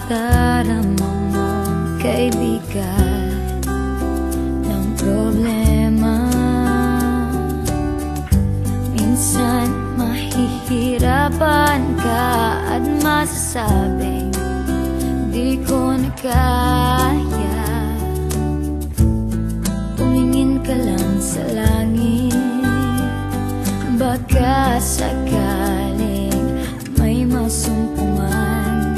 madarama mong kaibigan ng problema. Minsan mahihirapan ka at masasabing di ko na kaya. Tumingin ka lang sa langit, baka sakaling may masumpungan,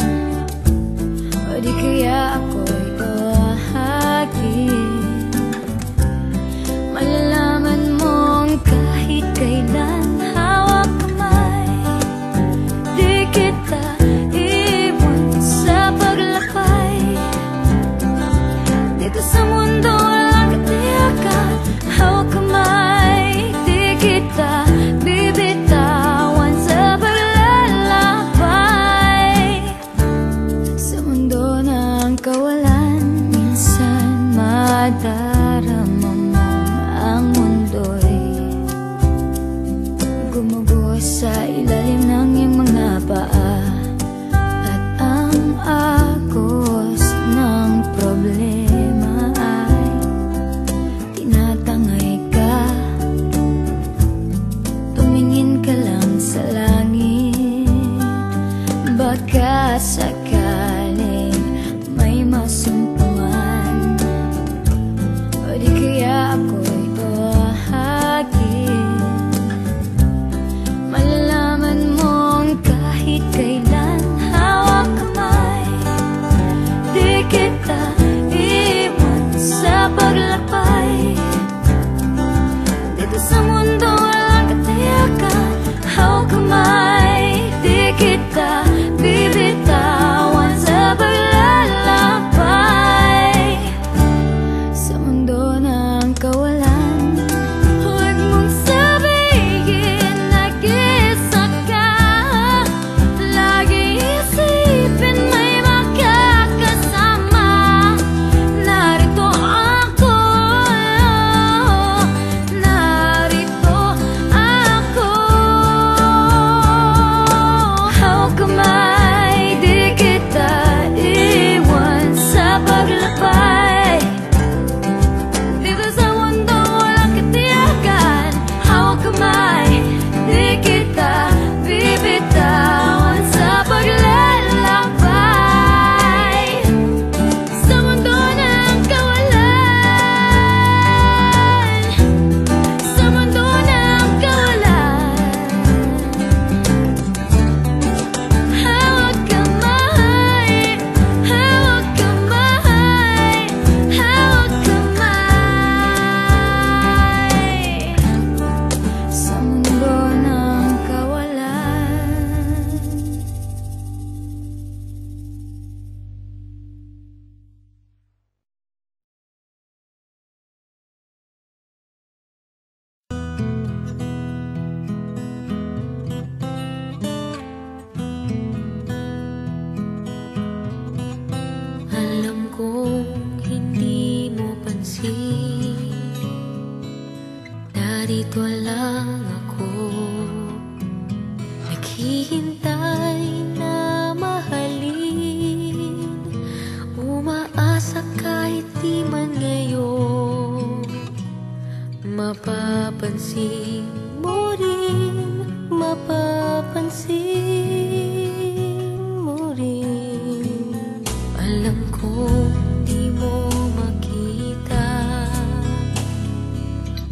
o di kaya ako'y bahagi. Malalaman mong kahit kailan hawak kamay, di kita iwan sa paglakbay. Dito sa mundo walang katiyakan, hawak kamay, di kita bibitawan sa paglalakbay. Sa mundo ng kawalan, minsan madarama mo ang mundo'y gumuguho sa ilalim ng iyong mga paa, at ang agos ng problema ay tinatangay ka. Tumingin ka lang sa langit, baka sakaling may masumpungan, o di kaya ako'y bahagi. Malalaman mong kahit kailan hawak kamay, di kita iwan sa paglakbay. Dito sa mundo walang katiyakan, hawak kamay, di kita bibitawan sa paglalakbay. Sa mundo ng kawalan, huwag mong sabihin nag-isa ka. Lagi isipin may makakasama. Narito ako, narito ako. Hawak kamay, di kita iwan sa paglakbay. Dito sa mundo walang katiyakan, hawak kamay, di kita bibitawan sa paglalakbay. Sa mundo ng kawalan, sa mundo ng kawalan, hawak kamay, hawak kamay, hawak kamay. Sa mundo ng kawalan. Alam kong hindi mo pansin, narito lang ako, naghihintay na mahalin, umaasa kahit di man ngayon. Mapapansin mo rin, mapapansin mo rin. Alam kong di mo makita,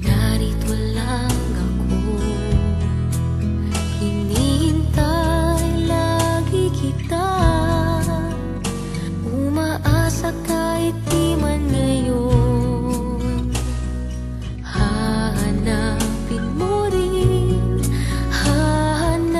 narito lang ako, hinihintay lagi kita, umaasa kahit di man ngayon. Hahanapin mo rin, hahanapin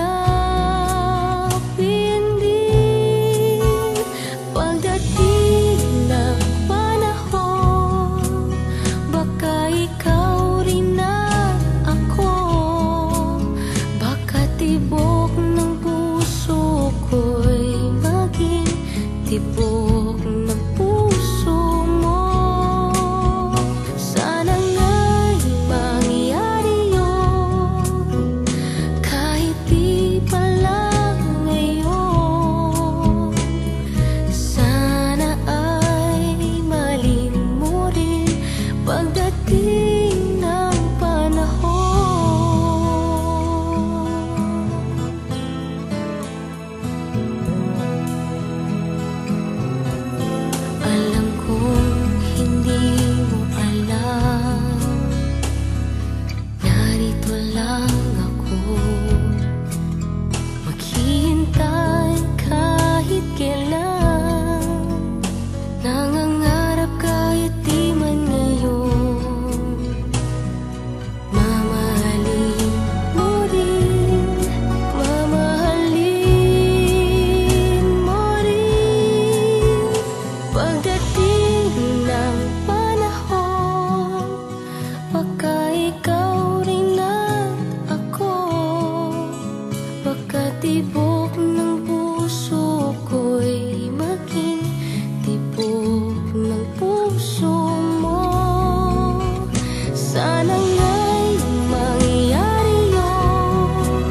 Sana nga'y mangyari yun,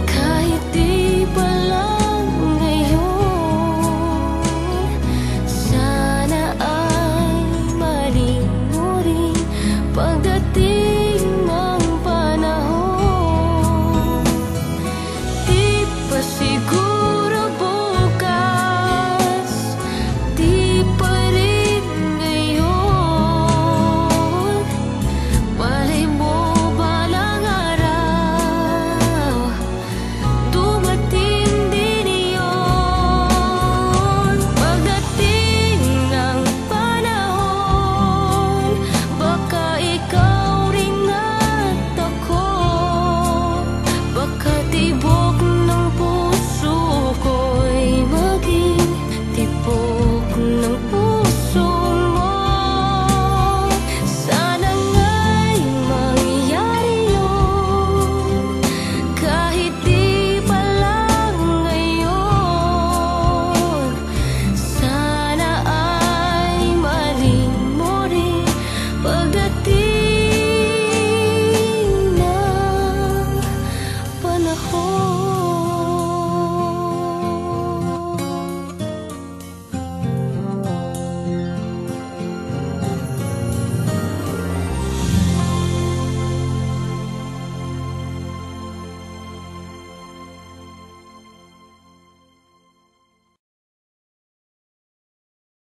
kahit di pa lang ngayon. Sana ay mali mo rin pagdating